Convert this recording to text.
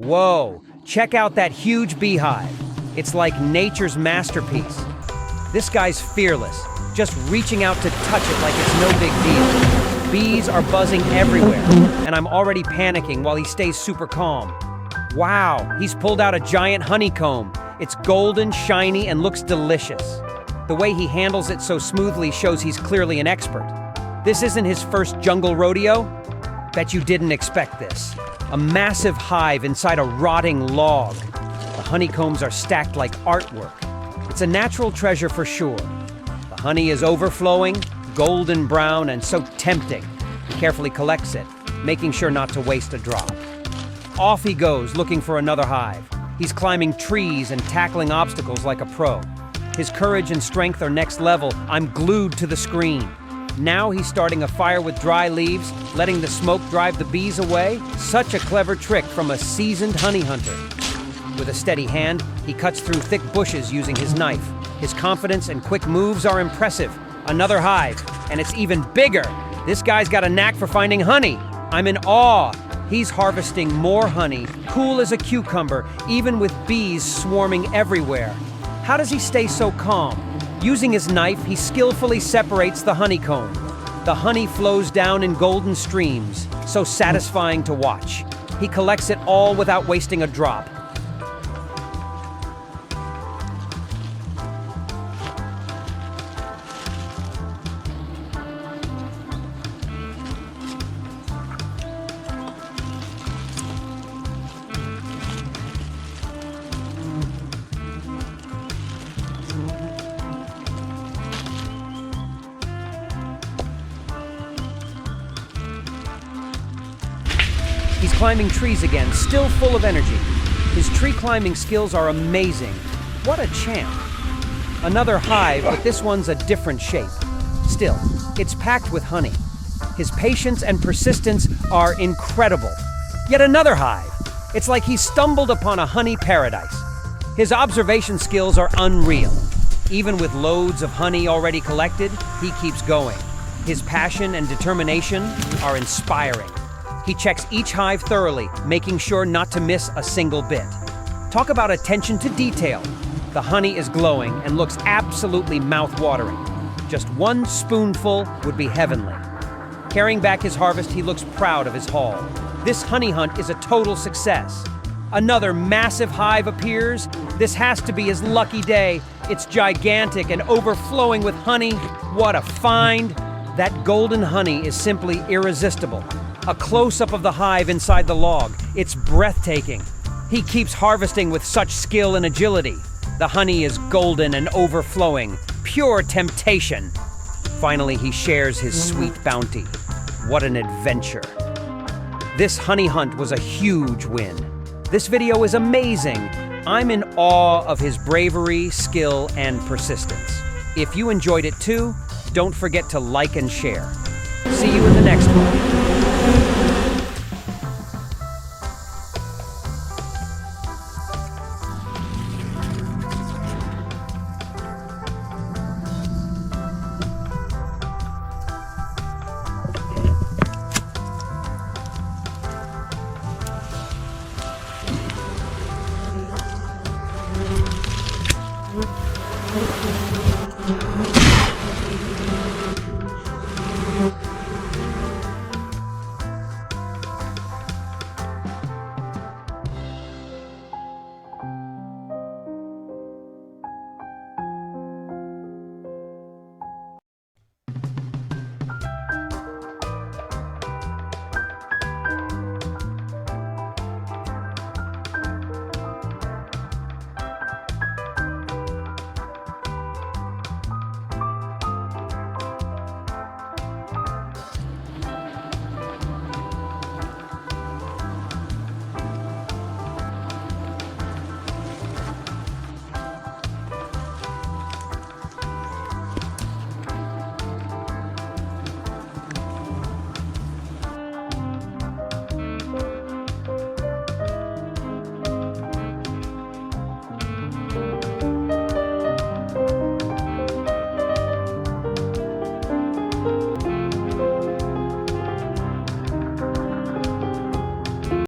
Whoa, check out that huge beehive. It's like nature's masterpiece. This guy's fearless, just reaching out to touch it like it's no big deal. Bees are buzzing everywhere, and I'm already panicking while he stays super calm. Wow, he's pulled out a giant honeycomb. It's golden, shiny, and looks delicious. The way he handles it so smoothly shows he's clearly an expert. This isn't his first jungle rodeo? Bet you didn't expect this. A massive hive inside a rotting log. The honeycombs are stacked like artwork. It's a natural treasure for sure. The honey is overflowing, golden brown, and so tempting. He carefully collects it, making sure not to waste a drop. Off he goes, looking for another hive. He's climbing trees and tackling obstacles like a pro. His courage and strength are next level. I'm glued to the screen. Now he's starting a fire with dry leaves, letting the smoke drive the bees away. Such a clever trick from a seasoned honey hunter. With a steady hand, he cuts through thick bushes using his knife. His confidence and quick moves are impressive. Another hive, and it's even bigger. This guy's got a knack for finding honey. I'm in awe. He's harvesting more honey, cool as a cucumber, even with bees swarming everywhere. How does he stay so calm? Using his knife, he skillfully separates the honeycomb. The honey flows down in golden streams, so satisfying to watch. He collects it all without wasting a drop. He's climbing trees again, still full of energy. His tree climbing skills are amazing. What a champ. Another hive, but this one's a different shape. Still, it's packed with honey. His patience and persistence are incredible. Yet another hive. It's like he stumbled upon a honey paradise. His observation skills are unreal. Even with loads of honey already collected, he keeps going. His passion and determination are inspiring. He checks each hive thoroughly, making sure not to miss a single bit. Talk about attention to detail. The honey is glowing and looks absolutely mouth-watering. Just one spoonful would be heavenly. Carrying back his harvest, he looks proud of his haul. This honey hunt is a total success. Another massive hive appears. This has to be his lucky day. It's gigantic and overflowing with honey. What a find! That golden honey is simply irresistible. A close-up of the hive inside the log. It's breathtaking. He keeps harvesting with such skill and agility. The honey is golden and overflowing. Pure temptation. Finally, he shares his sweet bounty. What an adventure. This honey hunt was a huge win. This video is amazing. I'm in awe of his bravery, skill, and persistence. If you enjoyed it too, don't forget to like and share. See you in the next one.